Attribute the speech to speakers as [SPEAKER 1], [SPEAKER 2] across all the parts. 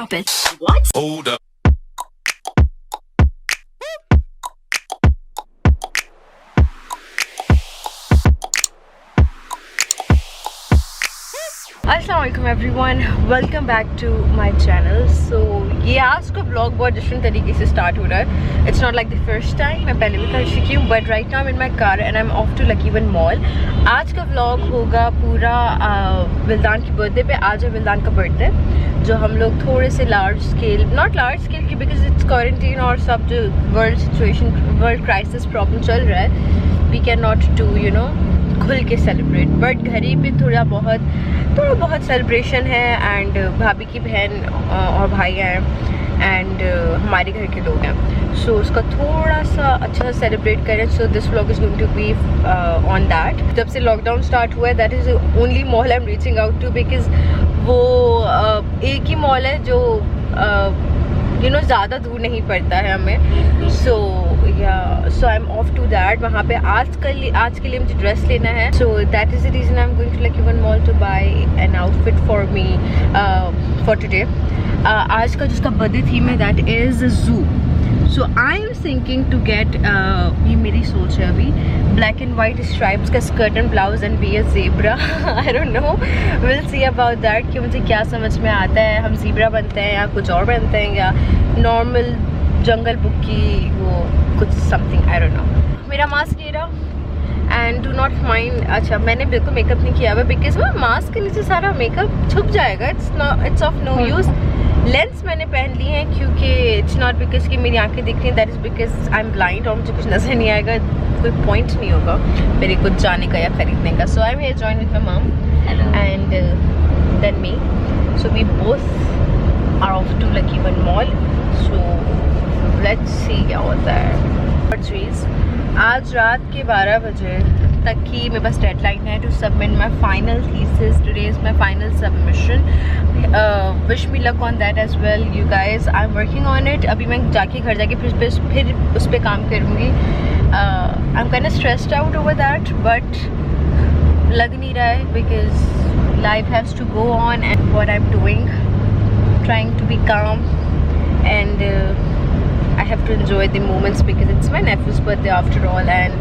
[SPEAKER 1] Stop it. What?
[SPEAKER 2] Hold up.
[SPEAKER 3] अस्सलामुअलैकुम everyone, welcome back to my channel. So ये आज का ब्लॉग बहुत डिफरेंट तरीके से स्टार्ट हो रहा है। It's not like the first time, मैं पहले भी कर चुकी हूँ, but right now in my car and I am off to Lucky One Mall. आज का व्लॉग होगा पूरा विल्दान की बर्थडे पे। आज है विल्दान का बर्थडे, जो हम लोग थोड़े से large scale, not large scale की बिकॉज इट्स क्वारंटीन और सब जो world situation, world crisis problem चल रहा है, we can not do you know खुल के सेलिब्रेट, बट घर ही पे थोड़ा बहुत सेलिब्रेशन है। एंड भाभी की बहन और भाई हैं एंड हमारे घर के लोग हैं, सो उसका थोड़ा सा अच्छा सेलिब्रेट करें। So this vlog is going to be on that. जब से लॉकडाउन स्टार्ट हुआ है, that is only mall I am reaching out to, because वो एक ही मॉल है जो यू नो ज़्यादा दूर नहीं पड़ता है हमें। So I am off to that. वहाँ पे आज के लिए मुझे ड्रेस लेना है, so that is the reason I am going to Lucky One mall to buy an outfit for me for today. आज का जिसका बर्थडे थीम है that is zoo. So I am thinking to get, ये मेरी सोच है अभी, black and white stripes का skirt and blouse and be a zebra. I don't know, will see about that कि मुझे क्या समझ में आता है। हम ज़ेब्रा बनते हैं या कुछ और बनते हैं, या नॉर्मल जंगल बुक की वो कुछ समथिंग, आई डोंट नो। मेरा मास्क ये रहा एंड डू नॉट माइंड। अच्छा, मैंने बिल्कुल मेकअप नहीं किया हुआ बिकॉज वो मास्क के नीचे सारा मेकअप छुप जाएगा। It's of no use. Lens मैंने पहन ली हैं क्योंकि इट्स नॉट बिकॉज कि मेरी आंखें दिख रही हैं, that is because I am blind और मुझे कुछ नज़र नहीं आएगा, कोई पॉइंट नहीं होगा मेरे कुछ जाने का या ख़रीदने का। So I am here join with my mom and then me, so we both are off to Lucky One mall. So let's see क्या होता है। आज रात के 12 बजे तक की मेरे पास डेडलाइन है to submit my final thesis. Today is my final submission. Wish me luck on that as well you guys. I am working on it. अभी मैं जाके घर जाके फिर उस पर काम करूँगी। I am kind of stressed out over that, but लग नहीं रहा है because life has to go on and what I am doing, trying to be calm and I have to enjoy the moments because it's my nephew's birthday after all, and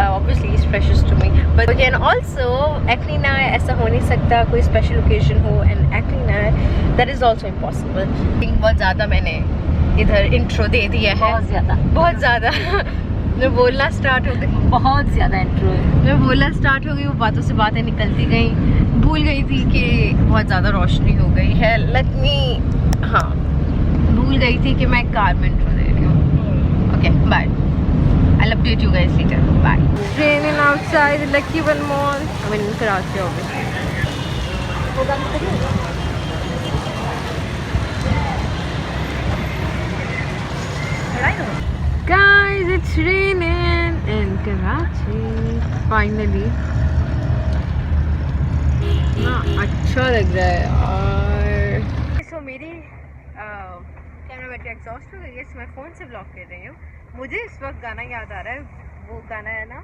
[SPEAKER 3] obviously he's precious to me. But again also acne na hai, ऐसा हो नहीं सकता कोई special occasion हो and acne na hai, that is also impossible. बहुत ज़्यादा मैंने इधर intro दे दिया है, बहुत ज़्यादा मैं बोलना स्टार्ट हो गई, बहुत ज़्यादा इंट्रो मैं बोलना स्टार्ट हो गई, वो बातों से बातें निकलती गई, भूल गई थी कि बहुत ज़्यादा रोशनी हो गई है। लेट मी, हाँ भूल गई थी कि मैं कार में इंट्रो दे रही हूँ। Okay bye, I will update you guys later, bye. Raining outside Lucky One Mall, I mean in Karachi obviously. Guys, it's raining in Karachi finally. ना अच्छा लग रहा है यार। सो मेरी कैमरा बैटरी एग्जॉस्ट हो गई है, मैं फ़ोन से ब्लॉक कर रही हूँ। मुझे इस वक्त गाना याद आ रहा है, वो गाना है ना,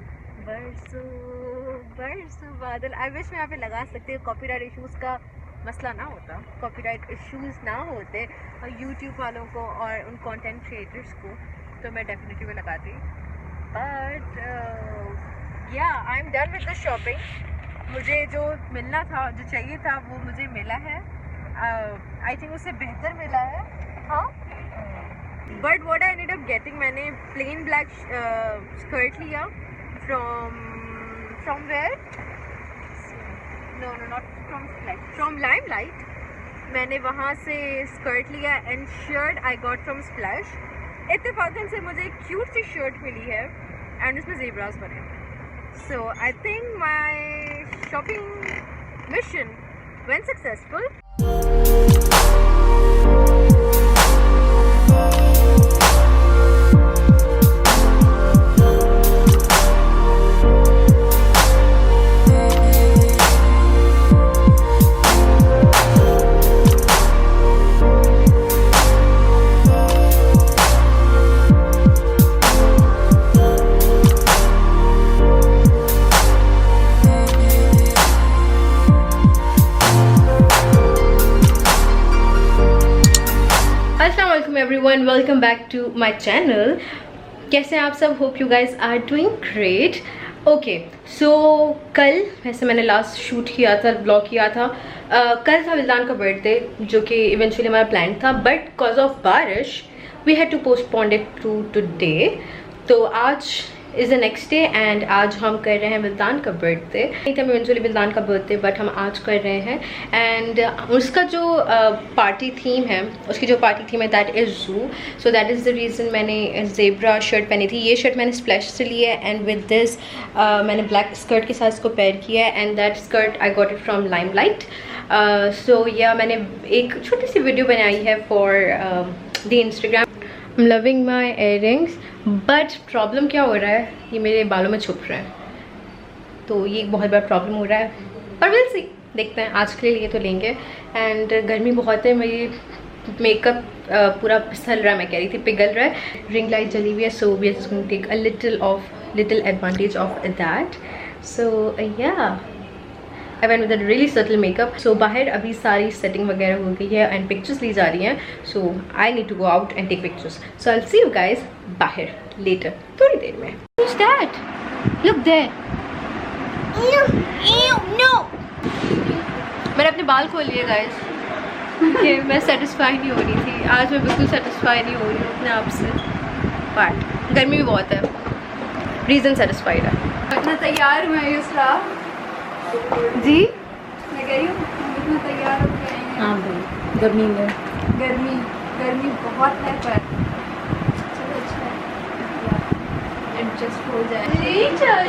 [SPEAKER 3] बरसों बरसों बादल। आई विश मैं यहाँ पे लगा सकती हूँ, कॉपीराइट इश्यूज़ का मसला ना होता, कॉपीराइट इश्यूज़ ना होते और यूट्यूब वालों को और उन कंटेंट क्रिएटर्स को, तो मैं डेफिनेटली वो लगाती। But yeah I am done with the shopping. मुझे जो मिलना था, जो चाहिए था, वो मुझे मिला है। आई थिंक उससे बेहतर मिला है, हाँ। But what I ended up getting, मैंने प्लेन ब्लैक स्कर्ट लिया from where, no not from Splash, from Limelight. मैंने वहाँ से स्कर्ट लिया and shirt I got from Splash. इत्तेफाकन से मुझे एक क्यूट सी शर्ट मिली है एंड उसमें ज़ेब्रास बने। So I think my shopping mission went successful. everyone, welcome back to my channel. कैसे हैं आप सब? Hope you guys are doing great. Okay so कल वैसे मैंने लास्ट शूट किया था, ब्लॉग किया था. कल था विल्दान का बर्थडे जो कि इवेंचुअली हमारा प्लान था, बट बिकॉज ऑफ बारिश we had to postpone it to today. तो आज is the next day and आज हम कर रहे हैं विल्दान का बर्थडे. नहीं था इवेंचुअली विल्दान का बर्थडे, बट हम आज कर रहे हैं. एंड उसका जो पार्टी थीम है, उसकी जो पार्टी थीम है that is zoo. So that is the reason मैंने ज़ेब्रा शर्ट पहनी थी. ये शर्ट मैंने स्प्लैश से ली है एंड विद दिस मैंने ब्लैक स्कर्ट के साथ इसको पेयर किया है. And that skirt I got it from Limelight. So yeah मैंने एक छोटी सी वीडियो बनाई है for the Instagram. I'm loving my earrings, but problem क्या हो रहा है, ये मेरे बालों में छुप रहा है, तो ये एक बहुत बड़ा प्रॉब्लम हो रहा है. पर विल सी, देखते हैं. आज के लिए तो लेंगे. एंड गर्मी बहुत है, मेरी मेकअप पूरा फिसल रहा है, मैं कह रही थी पिघल रहा है. रिंग लाइट जली हुई है, so we are just going to take a little advantage of that. So yeah I went with a really subtle makeup. So बाहर अभी सारी सेटिंग वगैरह हो गई है एंड पिक्चर्स ली जा रही हैं. So I need to go out and take pictures. So I'll see you guys बाहर later, थोड़ी देर में. Who's that? Look there. No. मैंने अपने बाल खोल लिए guys. Okay, मैं satisfy नहीं हो रही थी आज. मैं बिल्कुल satisfy नहीं हो रही हूँ अपने आप से. But गर्मी भी बहुत है. Reason satisfied है. इतना तैयार हुआ है इसका जी. मैं कह रही हूँ इतना तैयार हो गए हैं. हाँ भाई, गर्मी में गर्मी बहुत है, पर चलो अच्छा है, एडजस्ट हो जाए.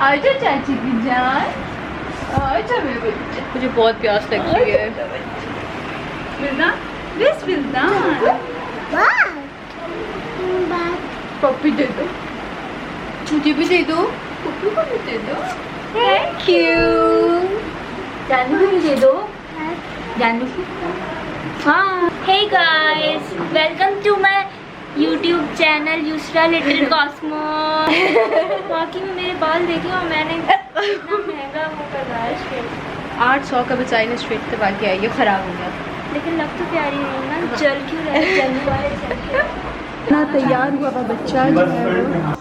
[SPEAKER 3] आजा चाची की जान, आजा मेरे बच्चे. मुझे बहुत प्यास लग रही है. पप्पी दे दो, मुझे भी दे दो, पप्पी को भी दे दो. Thank you.
[SPEAKER 1] जानू भी दे दो. जानू. हाँ. Hey guys, welcome to my YouTube channel Yusra Little Cosmo. बाकी में मेरे बाल देखे और मैंने इतना महंगा वो करवाया स्ट्रेट.
[SPEAKER 3] 800 का बचाई ने स्ट्रेट करवा के आई, ये खराब हो गया.
[SPEAKER 1] लेकिन लग तो प्यारी नहीं ना. जल क्यों रहा है? जल हुआ है, जल क्यों?
[SPEAKER 3] इतना तैयार हुआ हुआ बच्चा जो है वो.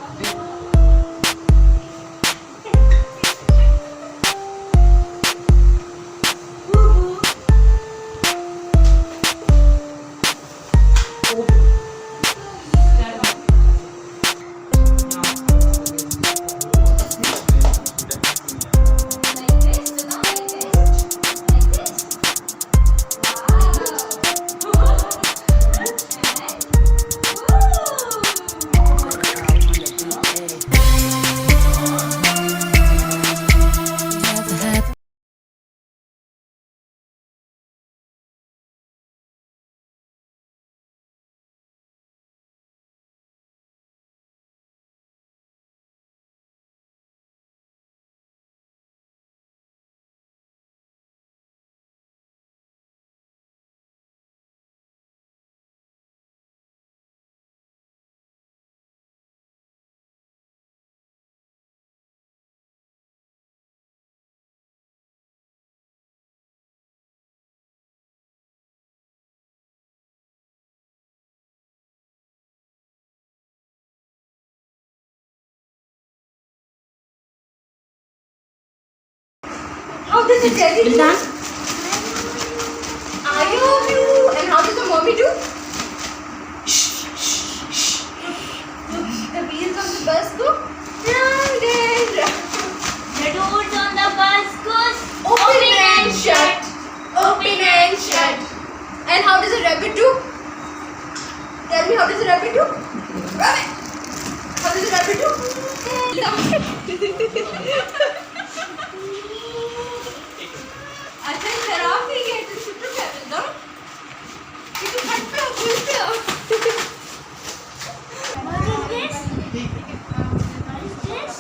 [SPEAKER 3] How does the daddy do? I love you. And how does the mommy do? Look, the wheels on the bus go round and round.
[SPEAKER 1] The doors on the bus goes
[SPEAKER 3] Open and shut. Open and shut. And how does a rabbit do? Tell me, how does a rabbit do? Rabbit. How does a rabbit do? अच्छा खराब नहीं है तो छुट्टी कर दो. ये तो फट पे भूल पे हो.
[SPEAKER 1] What is this? What is this?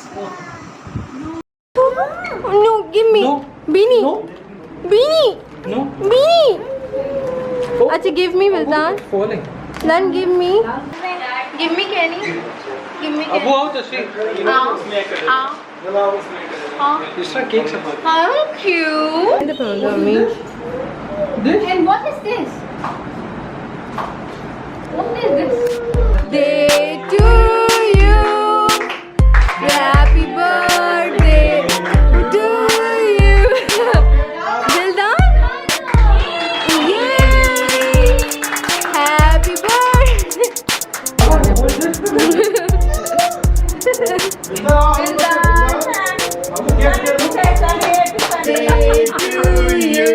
[SPEAKER 3] No, give me.
[SPEAKER 2] No.
[SPEAKER 3] Beanie.
[SPEAKER 2] No.
[SPEAKER 3] Beanie.
[SPEAKER 2] No.
[SPEAKER 3] Beanie.
[SPEAKER 2] Oh.
[SPEAKER 3] अच्छा give me Vildan.
[SPEAKER 2] Falling.
[SPEAKER 3] Then give me. Give me Kenny. Give me
[SPEAKER 2] अब
[SPEAKER 3] Kenny.
[SPEAKER 2] वो आओ तस्वीर.
[SPEAKER 3] हाँ.
[SPEAKER 2] इस तरह केक से बात.
[SPEAKER 3] How cute.
[SPEAKER 2] This?
[SPEAKER 1] And what is this? What is this?
[SPEAKER 3] Day to you. Happy birthday to you. Dildan? Yay! Happy birthday. Day to you.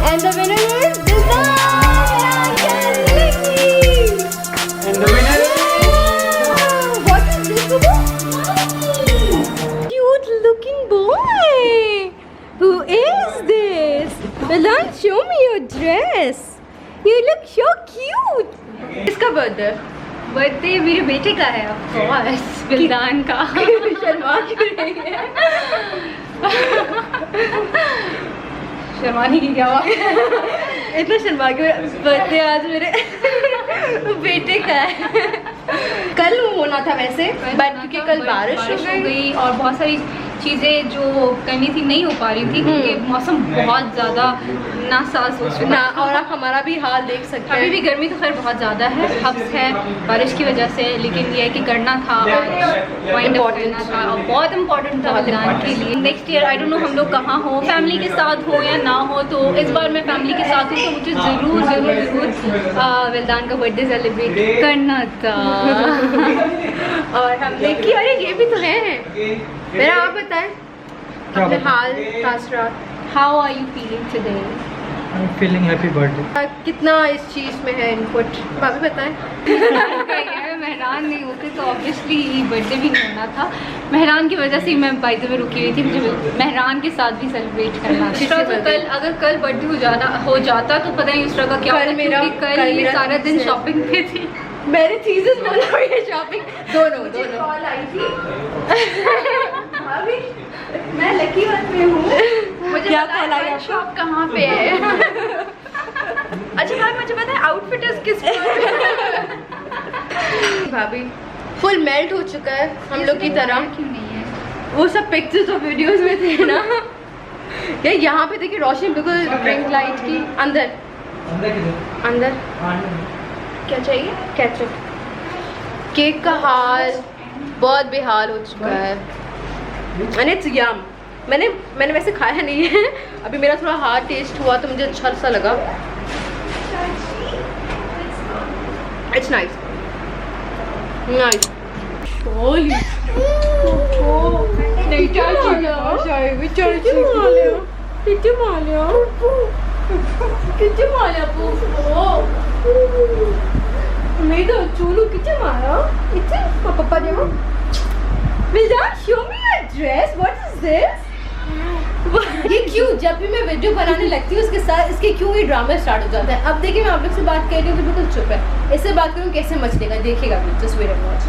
[SPEAKER 3] And the winner is Dildan.
[SPEAKER 2] And the winner is
[SPEAKER 3] What is this? Cute looking boy. Who is this? Dildan, show me your dress. You look so cute. किसका birthday?
[SPEAKER 1] Birthday मेरे बेटे का है of course, बिल्दान का।
[SPEAKER 3] शर्मा क्यों रही है?
[SPEAKER 1] शर्माने की क्या बात है?
[SPEAKER 3] इतना शर्मा क्यों? बर्थडे आज मेरे बेटे का है। कल होना था वैसे, बट क्योंकि कल बारिश हो गई
[SPEAKER 1] और बहुत सारी चीज़ें जो करनी थी नहीं हो पा रही थी क्योंकि मौसम बहुत ज़्यादा नासाज हो चुका
[SPEAKER 3] ना,
[SPEAKER 1] है।
[SPEAKER 3] और आप हमारा भी हाल देख सकते
[SPEAKER 1] अभी
[SPEAKER 3] हैं।
[SPEAKER 1] भी गर्मी तो खैर बहुत ज़्यादा है, हब्स है बारिश की वजह से, लेकिन ये है कि करना था और वाइंड अप करना था और बहुत इम्पोर्टेंट था बिल्दान के लिए। Next year I don't know हम लोग कहाँ हो, फैमिली के साथ हो या ना हो, तो इस बार मैं फैमिली के साथ हूँ तो मुझे ज़रूर बिल्दान का बर्थडे सेलिब्रेट करना था।
[SPEAKER 3] और हमने कि अरे ये भी तो है मेरा। आप बताएं अपने हाल तासरात।
[SPEAKER 1] How are you feeling today?
[SPEAKER 2] I'm feeling happy birthday.
[SPEAKER 3] कितना इस चीज़ में है इनपुट, भाभी बताएं।
[SPEAKER 1] मेहरान नहीं होते तो ऑब्वियसली बर्थडे भी नहीं होना था। मेहरान की वजह से ही मैं बाई द वे रुकी हुई थी, मुझे मेहरान के साथ भी सेलिब्रेट करना था। तो कल अगर कल बर्थडे हो जाता तो पता नहीं उसका क्या होता, क्योंकि कल ये सारा दिन शॉपिंग पे थी।
[SPEAKER 3] मेरे चीजें बोला और ये शॉपिंग दोनों कॉल आई थी। भाभी मैं लकी वन में हूँ।
[SPEAKER 1] मुझे
[SPEAKER 3] क्या
[SPEAKER 1] पता
[SPEAKER 3] कॉल आई
[SPEAKER 1] है
[SPEAKER 3] आपको?
[SPEAKER 1] शॉप कहाँ पे है। अच्छा भाई मुझे पता है आउटफिट किस
[SPEAKER 3] भाभी फुल मेल्ट हो चुका है हम लोग की तरह।
[SPEAKER 1] क्यों नहीं है?
[SPEAKER 3] वो सब पिक्चर्स और वीडियोस में थे ना। क्या यहाँ पे देखिए रोशनी बिल्कुल रिंग लाइट की अंदर अंदर क्या चाहिए? केचप। केक का हाल बहुत बेहाल हो चुका है। एंड इट्स यम। मैंने वैसे खाया नहीं है, अभी मेरा थोड़ा हार्ड टेस्ट हुआ तो मुझे अच्छा सा लगा। It's nice nice. नहीं तो चूलू किचन मारा इतने पापा देवो Vildan, show me your dress. What is this? ये क्यों जब भी मैं वीडियो बनाने लगती हूँ उसके साथ इसके क्यों ये ड्रामा स्टार्ट हो जाता है। अब देखिए मैं आप लोग से बात कर रही हूँ तो बिल्कुल चुप है, इससे बात करूँ कैसे मचलेगा देखिएगा। Just wait and watch.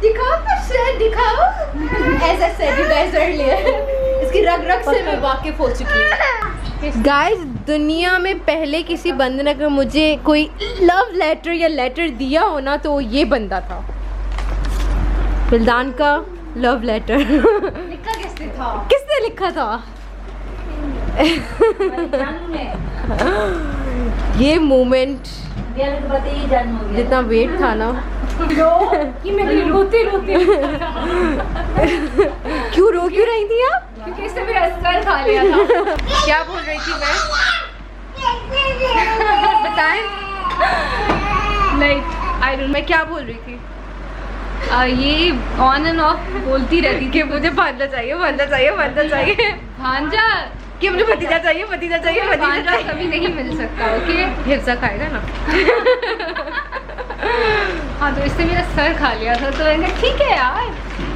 [SPEAKER 3] दिखाओ कुछ दिखाओ। As I said you guys earlier, इसकी रग रग से मैं वाकिफ हो चुकी हूँ। गाइस दुनिया में पहले किसी बंदे ने अगर मुझे कोई लव लेटर या लेटर दिया हो ना तो ये बंदा था, बिल्दान का लव लेटर।
[SPEAKER 1] लिखा किसने था?
[SPEAKER 3] किसने लिखा था? ये मोमेंट जितना वेट था ना
[SPEAKER 1] कि मैं रोते
[SPEAKER 3] क्यों रही थी आप?
[SPEAKER 1] क्योंकि इसने मेरा सर खा लिया था।
[SPEAKER 3] क्या बोल रही थी मैं? बताएं।
[SPEAKER 1] नहीं
[SPEAKER 3] मैं क्या बोल रही थी?
[SPEAKER 1] ये ऑन एंड ऑफ बोलती रहती
[SPEAKER 3] कि मुझे भांजा चाहिए
[SPEAKER 1] भांजा
[SPEAKER 3] कि मुझे भतीजा चाहिए
[SPEAKER 1] भांजा कभी नहीं मिल सकता। ओके
[SPEAKER 3] हिफ्जा खाएगा ना।
[SPEAKER 1] हाँ तो इससे मेरा सर खा लिया था तो मैंने कहा ठीक है यार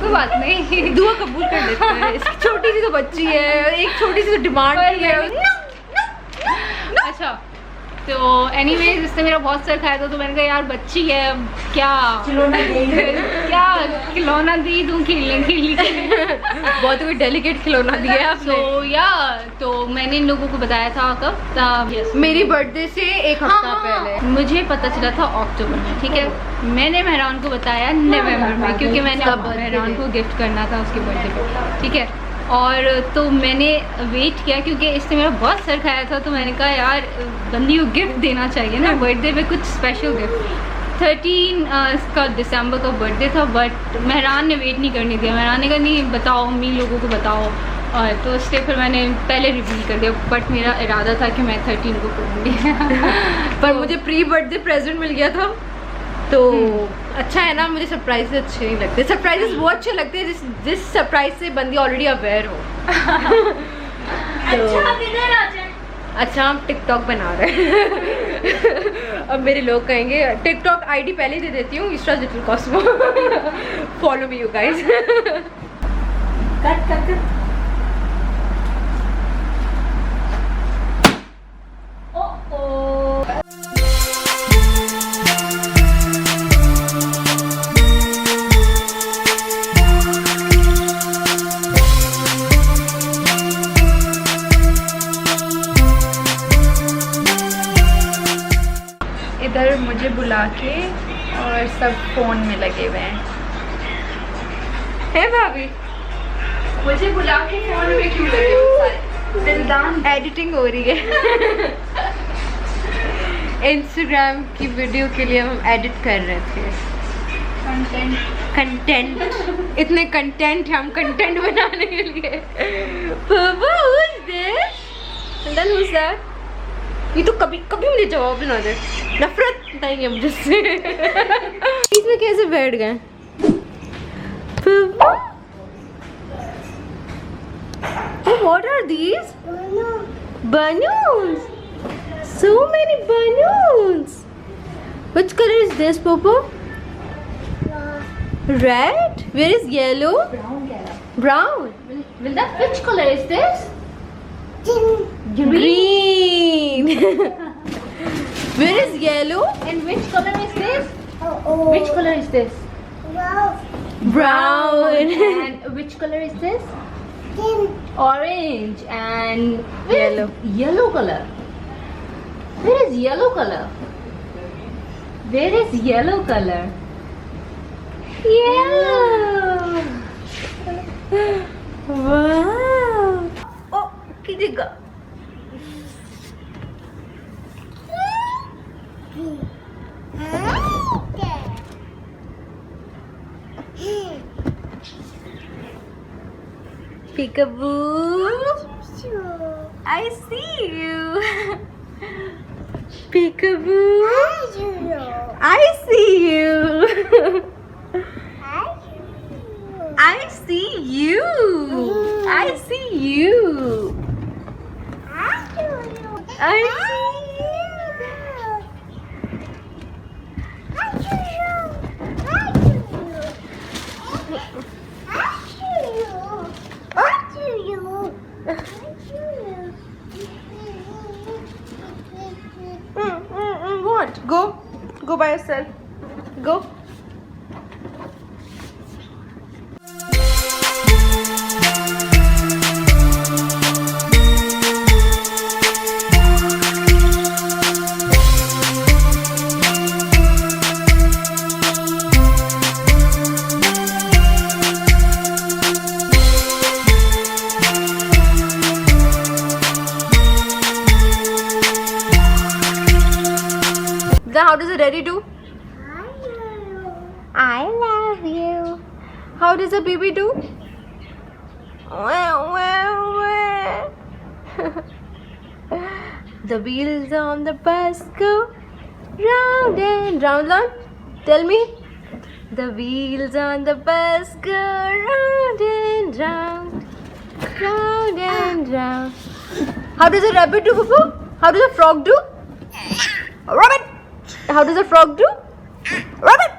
[SPEAKER 1] कोई बात नहीं,
[SPEAKER 3] दुआ कबूल कर लेते हैं। इसकी छोटी सी तो बच्ची है, एक छोटी सी तो डिमांड है।
[SPEAKER 1] अच्छा तो एनीवेज इसने मेरा बहुत सर खाया था तो मैंने कहा यार बच्ची है क्या खिलौना दी दूँ खेलने के लिए।
[SPEAKER 3] बहुत कोई डेलिकेट खिलौना दिया है आपने।
[SPEAKER 1] तो मैंने इन लोगों को बताया था कब
[SPEAKER 3] मेरी बर्थडे से एक हफ्ता पहले।
[SPEAKER 1] मुझे पता चला था अक्टूबर में, ठीक है। मैंने मेहरान को बताया नवंबर में क्योंकि मैंने मेहरान को गिफ्ट करना था उसके बर्थडे पे, ठीक है। और तो मैंने वेट किया क्योंकि इसने मेरा बहुत सर खाया था, तो मैंने कहा यार बंदी को गिफ्ट देना चाहिए ना, बर्थडे पे कुछ स्पेशल गिफ्ट। 13 इसका दिसंबर का बर्थडे था, बट मेहरान ने वेट नहीं करने दिया। मेहरान ने कहा नहीं बताओ, मम्मी लोगों को बताओ, और तो इसलिए फिर मैंने पहले रिवील कर दिया। बट मेरा इरादा था कि मैं 13 को करूँगी
[SPEAKER 3] पर मुझे प्री बर्थडे प्रेजेंट मिल गया था, तो अच्छा है ना। मुझे सरप्राइज अच्छे नहीं लगते, सरप्राइजेस वो अच्छे लगते हैं जिस सरप्राइज से बंदी ऑलरेडी अवेयर हो। अच्छा हम टिकटॉक बना रहे हैं। अब मेरे लोग कहेंगे, टिकटॉक आईडी पहले ही दे देती हूँ, Yashraj Little Cosmo. Follow me you guys.
[SPEAKER 1] Cut
[SPEAKER 4] इधर मुझे बुला के और सब फोन में लगे हुए हैं।
[SPEAKER 3] है भाभी,
[SPEAKER 4] मुझे बुला के फोन में क्यों लगे हुए सारे? दिलदान
[SPEAKER 3] एडिटिंग हो रही है। इंस्टाग्राम की वीडियो के लिए हम एडिट कर रहे थे। कंटेंट इतने कंटेंट है हम कंटेंट बनाने के लिए। बाबा who's this? And then who's that? ये तो कभी कभी मुझे जवाब ना दे, नफरत नहीं है मुझसे। इसमें कैसे बैठ गए? Oh, what are these? Balloons. So many balloons. Which color is this, Popo? Red. Where is yellow? Brown.
[SPEAKER 1] Will that, which color is this?
[SPEAKER 3] Green. Where is yellow?
[SPEAKER 1] And which color is this? Which color is this?
[SPEAKER 3] Brown.
[SPEAKER 1] And which color is this? Orange. And where is
[SPEAKER 3] Yellow.
[SPEAKER 1] Yellow color. Where is yellow color? Where is yellow color?
[SPEAKER 3] Yellow. Wow. Oh, कीजिएगा. Peekaboo. I see you. Peekaboo. I see you. I see you. I see you. I see What? Go by yourself. Go. Then how does a daddy do? I love you. How does a baby do? The wheels on the bus go round and round. Tell me. The wheels on the bus go round and round, round and round. How does a rabbit do, Pupu? How does a frog do? Rabbit. How does a frog do? Rabbit.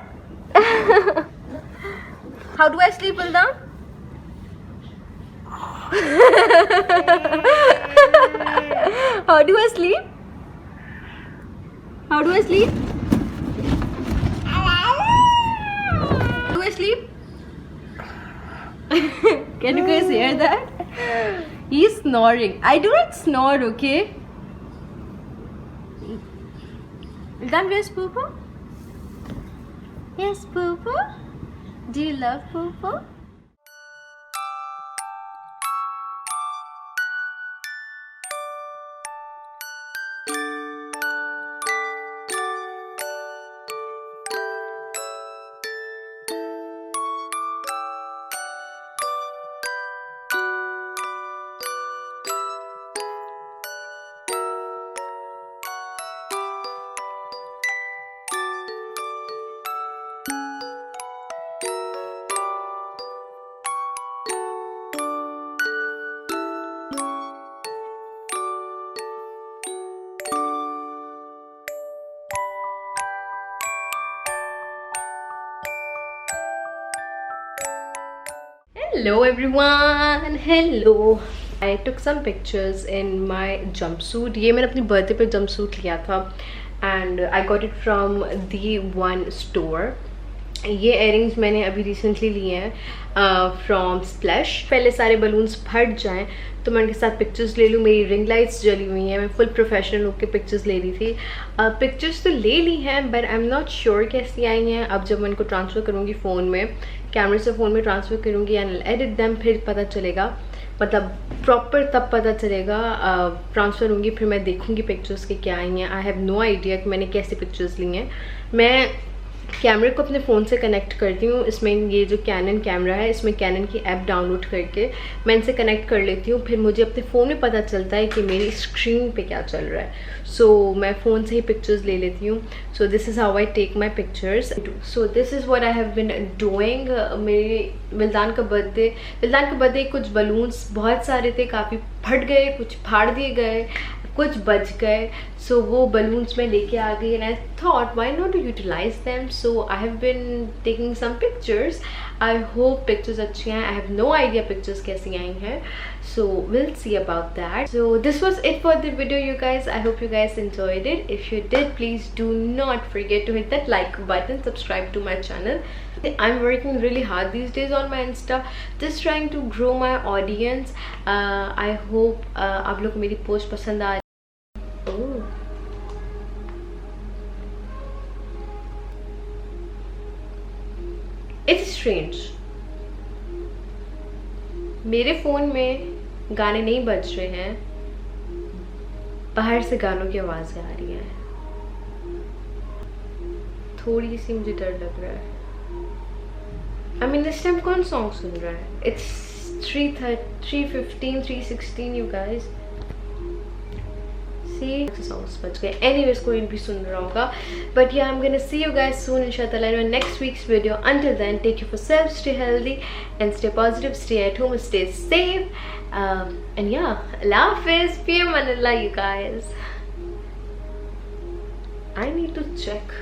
[SPEAKER 3] How do I sleep, Uldan? How do I sleep? How do I sleep? Do I sleep? Can you guys hear that? He's snoring. I do not snore, okay? Uldan, where's Poopa? Yes, Poopa. Do you love Poopa? Hello everyone, hello. I took some pictures in my jumpsuit. ये मैंने अपनी birthday पे jumpsuit लिया था and I got it from the one store. ये earrings मैंने अभी recently लिए हैं from Splash. पहले सारे balloons फट जाएं तो मैं उनके साथ पिक्चर्स ले लूँ. मेरी रिंग लाइट्स जली हुई हैं, मैं फुल प्रोफेशनल लुक के पिक्चर्स ले रही थी. पिक्चर्स तो ले ली हैं but I am not sure कैसी आई हैं. अब जब मैं इनको ट्रांसफ़र करूँगी फ़ोन में, कैमरे से फ़ोन में ट्रांसफ़र करूँगी एंड एडिट दैम, फिर पता चलेगा, मतलब प्रॉपर तब पता चलेगा. ट्रांसफ़र होंगी फिर मैं देखूँगी पिक्चर्स के क्या आई हैं. आई हैव नो आइडिया कि मैंने कैसे पिक्चर्स ली हैं. मैं कैमरे को अपने फ़ोन से कनेक्ट करती हूँ. इसमें ये जो कैनन कैमरा है, इसमें कैनन की ऐप डाउनलोड करके मैं इनसे कनेक्ट कर लेती हूँ. फिर मुझे अपने फ़ोन में पता चलता है कि मेरी स्क्रीन पे क्या चल रहा है. सो मैं फ़ोन से ही पिक्चर्स ले लेती हूँ. So this is how I take my pictures. So this is what I have been doing. मेरे विल्दान का बर्थडे कुछ बलून्स बहुत सारे थे, काफ़ी फट गए, कुछ फाड़ दिए गए, कुछ बच गए. सो वो बलून्स मैं लेके आ गई and I thought why not to utilise them. So I have been taking some pictures. I hope pictures अच्छी हैं. I have no idea pictures कैसी आई हैं. So we'll see about that. So this was it for the video, you guys. I hope you guys enjoyed it. If you did, please do not forget to hit that like button, subscribe to my channel. I'm working really hard these days on my Insta, just trying to grow my audience. I hope आप लोग मेरी post पसंद आ. Oh. It's strange. मेरे phone में गाने नहीं बज रहे हैं, बाहर से गानों की आवाज़ें आ रही हैं. थोड़ी सी मुझे डर लग रहा है. आई मीन इस टाइम कौन सॉन्ग सुन रहा है? It's 3:15, 3:16 you guys. सॉन्ग्स बच गए. एनीवेज कोई भी सुन रहा होगा. But yeah I am gonna see you guys soon इंशाअल्लाह in next week's video. Until then take care for self, stay healthy and stay positive, stay at home, stay safe. And yeah, Allah Hafiz, fi amanillah you guys. I need to check.